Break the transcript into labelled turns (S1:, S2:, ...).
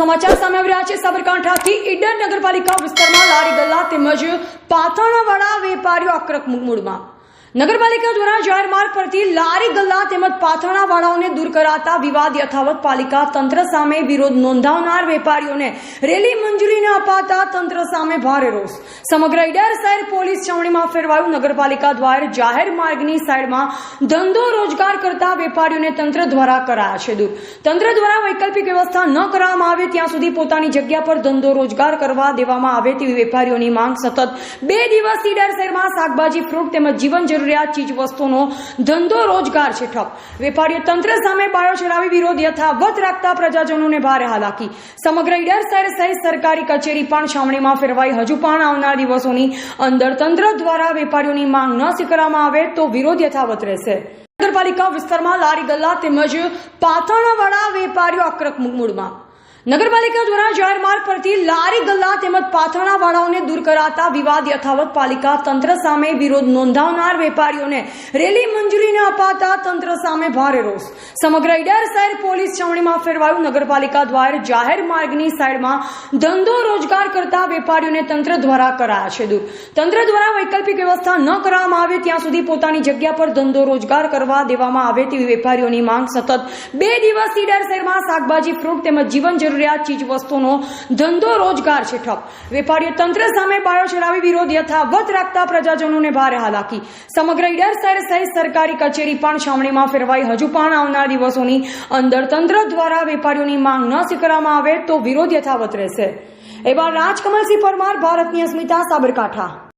S1: સમાચાર સામે આવી રહ્યા છે સાબરકાંઠાથી ઈડર નગરપાલિકા વિસ્તારમાં લારી ગલ્લા તેમજ પાથરણાવાળા વેપારીઓ આક્રમક મૂડમાં નગરપાલિકા દ્વારા જાહેર માર્ગ પરથી લારી ગલ્લા તેમજ પાથરણાવાળાઓને દૂર કરાતા વિવાદ યથાવત પાલિકા તંત્ર સામે વિરોધ નોંધાવનાર વેપારીઓને રેલી મંજૂરી ન અપાતા તંત્ર સામે ભારે રોષ સમગ્ર ઈડર શહેર પોલીસ છાવણીમાં ફેરવાયું નગરપાલિકા દ્વારા જાહેર માર્ગની સાઈડમાં ધંધો રોજગાર કરતા વેપારીઓને તંત્ર દ્વારા કરાયા છે દૂર તંત્ર દ્વારા વૈકલ્પિક વ્યવસ્થા ન કરવામાં આવે ત્યાં સુધી પોતાની જગ્યા પર ધંધો રોજગાર કરવા દેવામાં આવે તેવી વેપારીઓની માંગ સતત 2 દિવસ ઈડર શહેરમાં શાકભાજી ફ્રૂટ તેમજ જીવન જરૂરિયાત ચીજ વસ્તુનો ધંધો રોજગાર છે ઠપ વેપારીઓ તંત્ર સામે બાયો ચલાવી વિરોધ યથાવત રાખતા પ્રજાજનોને ભારે હાલાકી સમગ્ર ઈડર શહેર સહિત સરકારી કચેરી પણ છાવણીમાં ફેરવાઈ હજુ પણ આવનાર દિવસોની અંદર તંત્ર દ્વારા વેપારીઓની માંગ ન સ્વીકારવામાં આવે તો વિરોધ યથાવત રહેશે નગરપાલિકા વિસ્તારમાં લારી ગલ્લા તેમજ પાથરણાવાળા વેપારીઓ આક્રમક મૂડમાં નગરપાલિકા દ્વારા જાહેર માર્ગ પરથી લારી ગલ્લા તેમજ પાથરણાવાળાઓને દૂર કરાતા વિવાદ યથાવત પાલિકા તંત્ર સામે વિરોધ નોંધાવનાર વેપારીઓને રેલી મંજૂરી ન અપાતા તંત્ર સામે ભારે રોષ સમગ્ર ઈડર શહેર પોલીસ છાવણીમાં ફેરવાયું નગરપાલિકા દ્વારા જાહેર માર્ગની સાઈડમાં ધંધો રોજગાર કરતા વેપારીઓને તંત્ર દ્વારા કરાયા છે દૂર તંત્ર દ્વારા વૈકલ્પિક વ્યવસ્થા ન કરવામાં આવે ત્યાં સુધી પોતાની જગ્યા પર ધંધો રોજગાર કરવા દેવામાં આવે તેવી વેપારીઓની માંગ સતત 2 દિવસ ઈડર શહેરમાં શાકભાજી ફ્રૂટ તેમજ જીવન જરૂરિયાત ચીજ વસ્તુનો ધંધો રોજગાર છે ઠપ વેપારીઓ તંત્ર સામે બાયો ચલાવી વિરોધ યથાવત રાખતા પ્રજાજનોને ભારે હાલાકી સમગ્ર ઈડર શહેર સહિત સરકારી કચેરી પણ છાવણીમાં ફેરવાઈ હજુ પણ આવનાર દિવસોની અંદર તંત્ર દ્વારા વેપારીઓની માંગ ન સ્વીકારવામાં આવે તો વિરોધ યથાવત રહેશે એવા રાજકમલસિંહ પરમાર ભારતની અસ્મિતા સાબરકાંઠા।